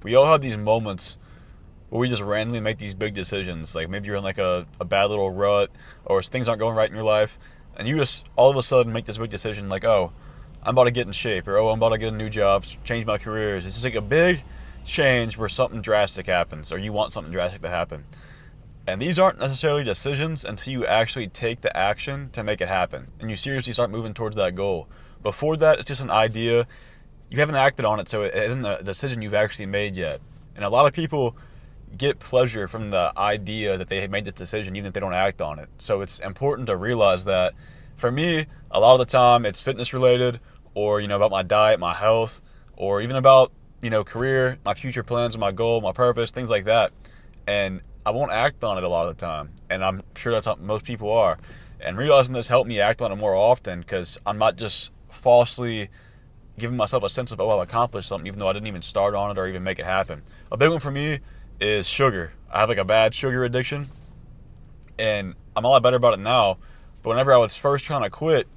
we all have these moments where we just randomly make these big decisions. Like maybe you're in like a bad little rut, or things aren't going right in your life, and you just all of a sudden make this big decision like, oh, I'm about to get in shape, or oh, I'm about to get a new job, change my careers. It's just like a big change where something drastic happens, or you want something drastic to happen. And these aren't necessarily decisions until you actually take the action to make it happen, and you seriously start moving towards that goal. Before that, it's just an idea. You haven't acted on it, so it isn't a decision you've actually made yet. And a lot of people get pleasure from the idea that they have made this decision even if they don't act on it. So it's important to realize that. For me, a lot of the time it's fitness related, or about my diet, my health, or even about career, my future plans, my goal, my purpose, things like that. And I won't act on it a lot of the time, and I'm sure that's how most people are. And realizing this helped me act on it more often, because I'm not just falsely giving myself a sense of, oh, I've accomplished something even though I didn't even start on it or even make it happen. A big one for me is sugar. I have like a bad sugar addiction, and I'm a lot better about it now. But whenever I was first trying to quit,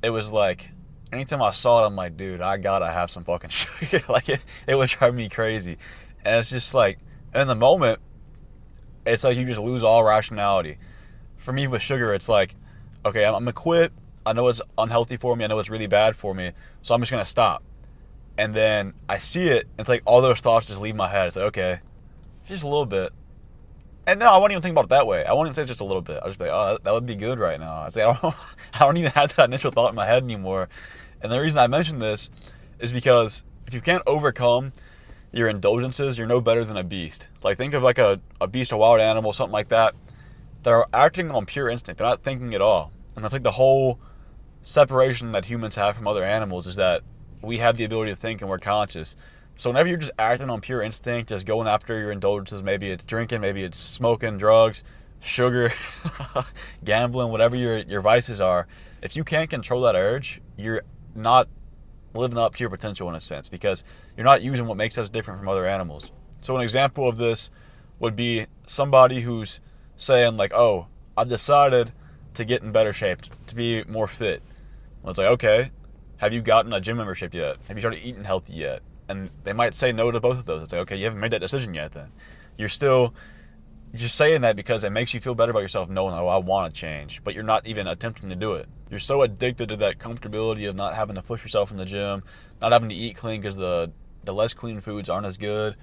it was like anytime I saw it, I'm like, dude, I gotta have some fucking sugar. Like it would drive me crazy. And it's just like, in the moment, it's like you just lose all rationality. For me with sugar, it's like, okay, I'm gonna quit. I know it's unhealthy for me. I know it's really bad for me. So I'm just gonna stop. And then I see it. It's like all those thoughts just leave my head. It's like, okay, just a little bit. And no, I won't even think about it that way. I won't even say it's just a little bit. I'll just be like, oh, that would be good right now. I'd say, I don't even have that initial thought in my head anymore. And the reason I mention this is because if you can't overcome your indulgences, you're no better than a beast. Like think of like a beast, a wild animal, something like that. They're acting on pure instinct. They're not thinking at all. And that's like the whole separation that humans have from other animals, is that we have the ability to think and we're conscious. So whenever you're just acting on pure instinct, just going after your indulgences, maybe it's drinking, maybe it's smoking, drugs, sugar, gambling, whatever your vices are, if you can't control that urge, you're not living up to your potential in a sense, because you're not using what makes us different from other animals. So an example of this would be somebody who's saying like, oh, I've decided to get in better shape, to be more fit. Well, it's like, okay, have you gotten a gym membership yet? Have you started eating healthy yet? And they might say no to both of those. It's like, okay, you haven't made that decision yet then. You're just saying that because it makes you feel better about yourself knowing, oh, I want to change, but you're not even attempting to do it. You're so addicted to that comfortability of not having to push yourself in the gym, not having to eat clean because the less clean foods aren't as good.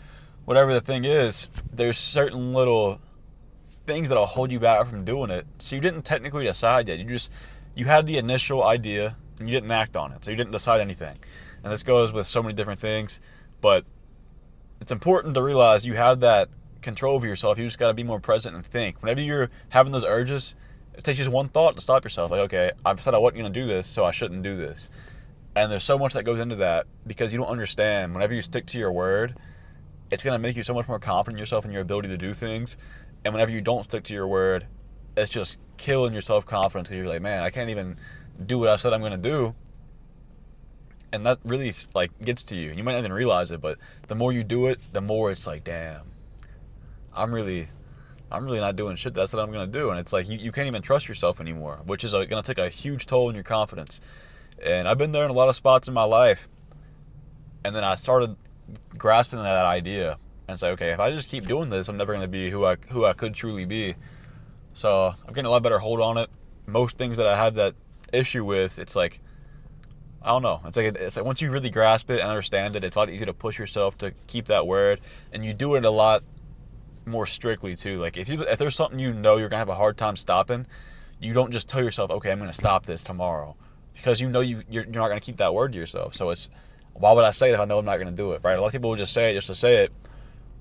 Whatever the thing is, there's certain little things that'll hold you back from doing it. So you didn't technically decide yet. You had the initial idea and you didn't act on it. So you didn't decide anything. And this goes with so many different things, but it's important to realize you have that control over yourself. You just got to be more present and think. Whenever you're having those urges, it takes just one thought to stop yourself. Like, okay, I've said I wasn't going to do this, so I shouldn't do this. And there's so much that goes into that, because you don't understand. Whenever you stick to your word, it's going to make you so much more confident in yourself and your ability to do things. And whenever you don't stick to your word, it's just killing your self-confidence, because you're like, man, I can't even do what I said I'm going to do. And that really like gets to you. You might not even realize it, but the more you do it, the more it's like, damn, I'm really not doing shit that's what I'm going to do. And it's like you can't even trust yourself anymore, which is going to take a huge toll on your confidence. And I've been there in a lot of spots in my life. And then I started grasping that idea. And it's like, okay, if I just keep doing this, I'm never going to be who I could truly be. So I'm getting a lot better hold on it. Most things that I had that issue with, it's like, I don't know. It's like once you really grasp it and understand it, it's a lot easier to push yourself to keep that word. And you do it a lot more strictly too. Like if there's something you're gonna have a hard time stopping, you don't just tell yourself, okay, I'm gonna stop this tomorrow, because you're not gonna keep that word to yourself. So it's, why would I say it if I know I'm not gonna do it, right? A lot of people will just say it just to say it,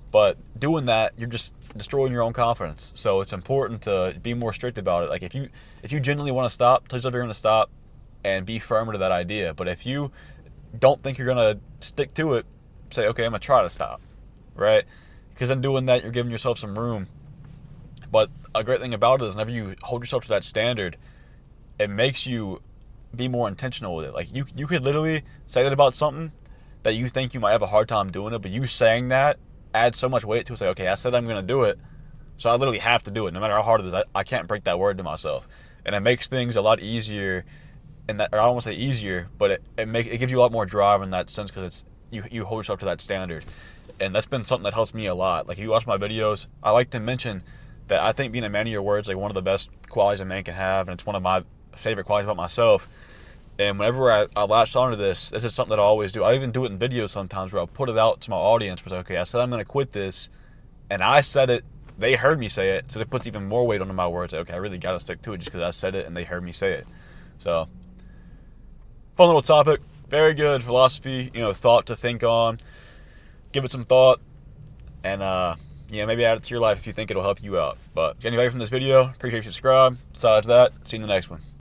but doing that, you're just destroying your own confidence. So it's important to be more strict about it. Like if you genuinely want to stop, tell yourself you're gonna stop, and be firm to that idea. But if you don't think you're gonna stick to it, say, okay, I'm gonna try to stop, right? Because in doing that, you're giving yourself some room. But a great thing about it is whenever you hold yourself to that standard, it makes you be more intentional with it. Like you could literally say that about something that you think you might have a hard time doing it, but you saying that adds so much weight to it. It's like, okay, I said I'm gonna do it, so I literally have to do it. No matter how hard it is, I can't break that word to myself. And it makes things a lot easier. And that, or I don't want to say easier, but it gives you a lot more drive in that sense, because it's you hold yourself to that standard. And that's been something that helps me a lot. Like, if you watch my videos, I like to mention that I think being a man of your words is like one of the best qualities a man can have, and it's one of my favorite qualities about myself. And whenever I latched onto this is something that I always do. I even do it in videos sometimes where I'll put it out to my audience. Where it's like, okay, I said I'm going to quit this, and I said it. They heard me say it, so it puts even more weight onto my words. Like, okay, I really got to stick to it just because I said it and they heard me say it. So, fun little topic. Very good philosophy, thought to think on. Give it some thought, and maybe add it to your life if you think it'll help you out. But if you get any value from this video, appreciate if you subscribe. Besides that, see you in the next one.